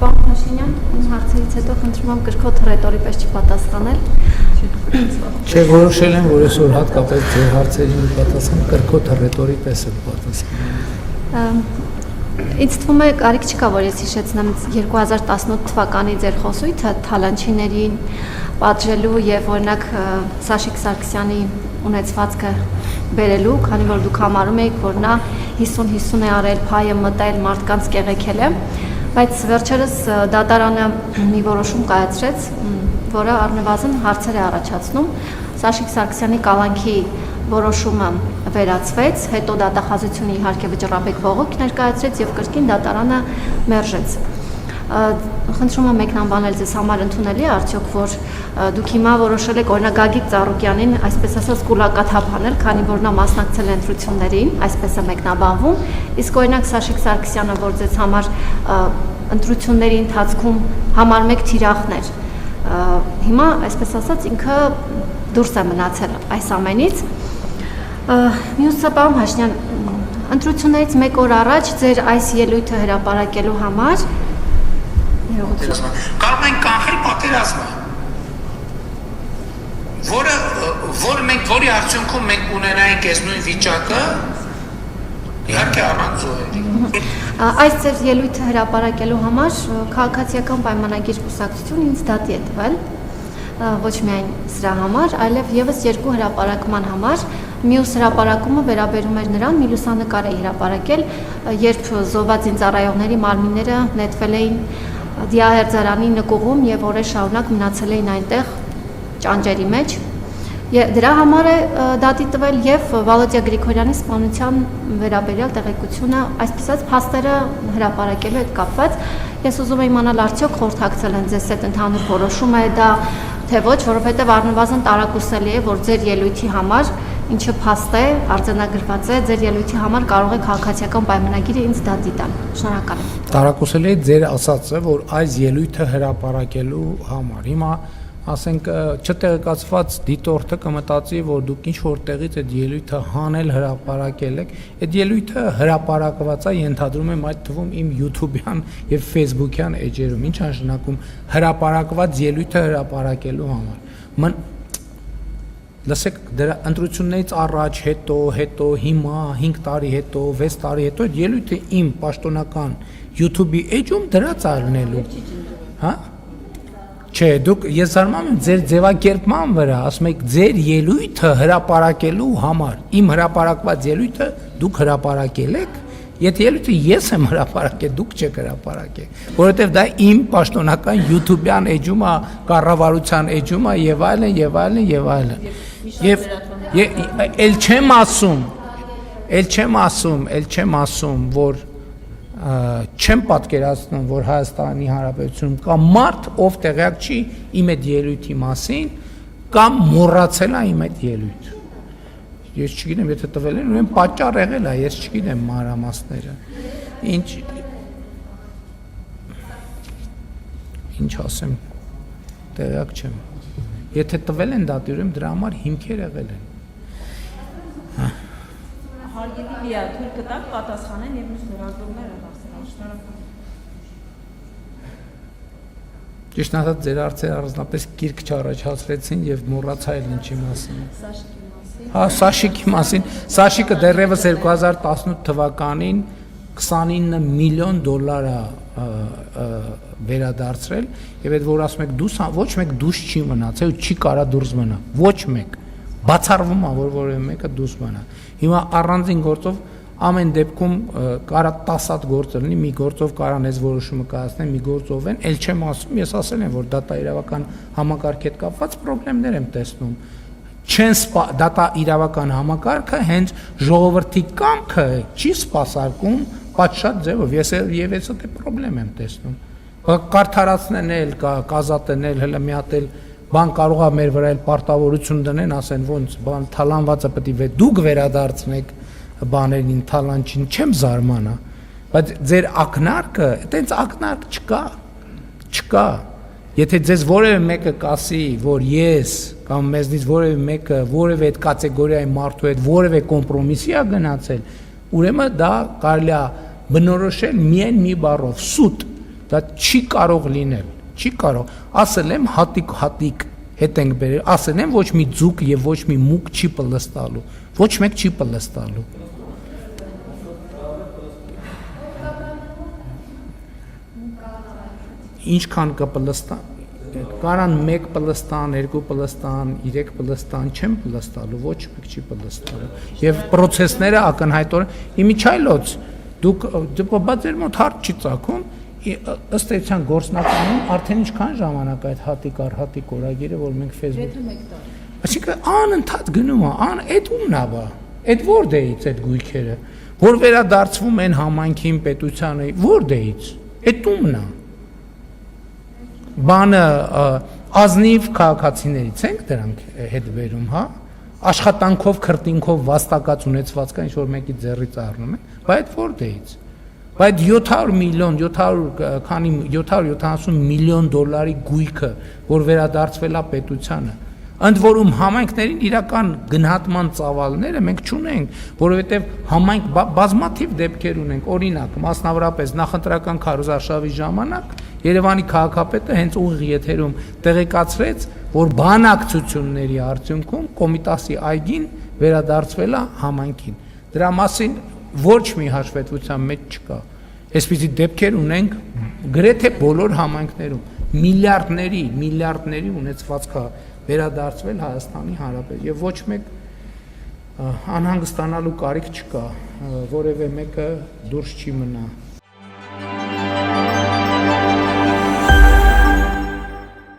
Պարոն Փաշինյան, հարցերից հետո խնդրում եմ կրկոտ ռետորի պես չպատասխանել։ Չէ, որոշել եմ, որ այսօր հատկապես ձեր հարցերին պատասխան կրկոտ ռետորի պես եմ պատասխանել։ Ինձ թվում է կարիք չկա, որ ես հիշեցնեմ 2018 թվականի ձեր խոսույթը թալանչիներին պատժելու եւ օրինակ Սաշիկ Սարգսյանի ունեցվածքը բերելու, քանի որ դուք համարում եք, որ նա 50-50 է արել, փայը մտել, մարդկանց կեղեքել է, բայց վերջերս դատարանը մի որոշում կայացրեց, որը առնվազն հարցեր է առաջացնում։ Սաշիկ Սարգսյանի կալանքի որոշումը վերացվեց, հետո դատախազությունը իհարկե վճռաբեկ բողոք ներկայացրեց եւ կրկին դատարանը մերժեց։ Խնդրում եմ մեկնաբանել ձեզ համար ընդունելի է արդյոք, որ դուք հիմա որոշել եք օրինակ Գագիկ Ծառուկյանին, այսպես ասած, կուլակաթափ անել, քանի որ նա մասնակցել է ընտրություններին, այսպես է մեկնաբանվում, իսկ օրինակ Սաշիկ Սարգսյանը, որ ձեզ համար ընտրությունների ընթացքում համարում եք թիրախներ, հիմա այսպես ասած ինքը դուրս է մնացել այս ամենից։ Մյուսը պարոն Փաշինյան, ընտրություններից մեկ օր առաջ ձեր այս ելույթը հրապարակելու համար կարող ենք կանխել պատերազմը, որի արդյունքում մենք ունենայինք այս նույն վիճակը, իհարկե առանց զոհերի։ Այս ձեր ելույթը հրապարակելու համար քաղաքացիական պայմանագիր կուսակցությունը ինձ դատի է տվել, ոչ միայն սրա համար, այլև եւս երկու հրապարակման համար։ Մյուս հրապարակումը վերաբերում էր նրան, մի լուսանկար է հրապարակել, երբ զոհված զինծառայողների մարմինները նետվել էին Դիահերձարանի նկուղում եւ օրեր շարունակ մնացել էին այնտեղ ճանճերի մեջ։ Դրա համար է դատի տվել եւ Վալոդիա Գրիգորյանի սպանության վերաբերյալ տեղեկությունը, այսպես ասած, փաստերը հրապարակելու հետ կապված։ Ես ուզում եմ իմանալ, արդյոք խորհրդակցել են ձեզ այդ ընդհանուր որոշումը է դա, թե ոչ, որովհետեւ առնվազն տարակուսելի է, որ ձեր ելույթի համար, ինչը փաստ է, արձանագրված է, ձեր ելույթի համար կարող է քաղաքացիական պայմանագիրը ինձ դատի տալ։ Շնորհակալ եմ։ Տարակուսելի է ձեր ասածը, որ այս ելույթը հրապարակելու համար հիմա ասենք չտեղեկացված դիտորդը կմտածի, որ դուք ինչ որտեղից այդ ելույթը հանել հրապարակել եք, այդ ելույթը հրապարակված է, ենթադրում եմ այդ թվում իմ YouTube-յան եւ Facebook-յան էջերում, ինչ նշանակում հրապարակված ելույթը հրապարակելու համար։ Լսեք, դրա ընտրություններից առաջ, հետո, հիմա, 5 տարի հետո, 6 տարի հետո այդ ելույթը իմ պաշտոնական YouTube-ի էջում դրած առնելու։ Հա? Չէ, դուք ես զարմանում եմ ձեր ձևակերպման վրա, ասում եք ձեր ելույթը հրապարակելու համար, իմ հրապարակված ելույթը դուք հրապարակել եք, եթե ելույթը ես եմ հրապարակել, դուք չեք հրապարակել, որովհետև դա իմ պաշտոնական YouTube-յան էջում է, կառավարության էջում է եւ այլն եւ այլն եւ այլն։ Եվ էլ չեմ ասում, որ չեմ պատկերացնում, որ Հայաստանի Հանրապետությունում կա մարդ, ով տեղյակ չի իմ այդ ելույթի մասին, կամ մոռացել է իմ այդ ելույթը։ Ես չգիտեմ, եթե տվել են, ուրեմն պատճառ եղել է, ես չգիտեմ մանրամասները։ Ինչ ասեմ, տեղյակ չեմ։ Եթե տվել են դատի, ուրեմն դրա համար հիմքեր եղել են։ Հարգելի Լիա, թույլ կտակ պատասխանեն եւ մյուս լրագրողները հարցերին։ Շնորհակալ եմ։ Ճիշտ ասած, ձեր հարցերը առանձնապես կիրք չառաջացրեցին եւ մոռացա էլ ինչի մասին։ Սաշիկի մասին։ Սաշիկը դեռևս 2018 թվականին 29 միլիոն դոլար է վերադարձրել եւ այդ որ ասում եք դուս ոչ մեկ դուս չի մնացել ու չի կարա դուրս մնա ոչ մեկ բացառվում է որ որևէ մեկը դուրս մնա հիմա առանձին գործով ամեն դեպքում կարա 10 հատ գործ լինի մի գործով կարան այս որոշումը կայացնեն մի գործով են ել չեմ ասում ես ասել եմ որ դատա իրավական համակարգի հետ կապված խնդիրներ եմ տեսնում չեն դատա իրավական համակարգը հենց ժողովրդի կամքը չի սպասարկում պատշաճ ձևով ես եւ ես այդ խնդրեմ եմ տեսնում կարդարացնել կազատնել հələ մի հատ էլ բան կարող է մեր վրա էլ պարտավորություն դնեն ասեն ոնց բան թալանվածը պետք է դուք վերադարձնեք բաներին թալանչին չեմ զարմանա բայց ձեր ակնարկը այտենց ակնարկ չկա եթե ձեզ որևէ մեկը կասի որ ես կամ մեզնից որևէ մեկը որևէ այդ կատեգորիայի մարդու հետ որևէ կոմպրոմիսի է գնացել ուրեմն դա կարելի է բնորոշել միայն մի բառով սուտ Դա չի կարող լինել, չի կարող։ Ասել եմ հատիկ հետ ենք բերել, ասել եմ ոչ մի ձուկ եւ ոչ մի մուկ չի պլստալու, ոչ մեկ չի պլստալու։ Ինչքան կպլստան, կարան 1 պլստան, 2 պլստան, 3 պլստան չեմ պլստալու, ոչ մեկ չի պլստալու։ Եվ process-ները ակնհայտորեն իմիջայլոց դուք բա ձեր մոտ հարց չի ծագում, ըստ էության գործնականում արդեն ինչքան ժամանակ այդ հատիկ օրագիրը, որ մենք Facebook։ Այսինքն անընդհատ գնում է, այդ ումն է բա, այդ որտեղից այդ գույքերը, որ վերադարձվում են համայնքին, պետությանը, որտեղից, այդ ումն է։ Բանը ազնիվ քաղաքացիներից ենք դրանք հետ բերում, հա, աշխատանքով, քրտինքով վաստակած ունեցվածքա ինչ որ մեկի ձեռից առնում են, բայց որտեղից։ Բայց 700 միլիոն, 770 միլիոն դոլարի գույքը, որ վերադարձվել է պետությանը, ընդ որում համայնքներին իրական գնահատման ծավալները մենք չունենք, որովհետև համայնք բազմաթիվ դեպքեր ունենք, օրինակ, մասնավորապես նախընտրական քարոզարշավի ժամանակ Երևանի քաղաքապետը հենց ուղիղ եթերում տեղեկացրեց, որ բանակցությունների արդյունքում Կոմիտասի այգին վերադարձվել է համայնքին։ Դրա մասին ոչ մի հաշվետվության մեջ չկա։ Այսպիսի դեպքեր ունենք գրեթե բոլոր համայնքներում, միլիարդների ունեցվածքա վերադարձվել Հայաստանի Հանրապետություն եւ ոչ մեկ անհանգստանալու կարիք չկա, որևէ մեկը դուրս չի մնա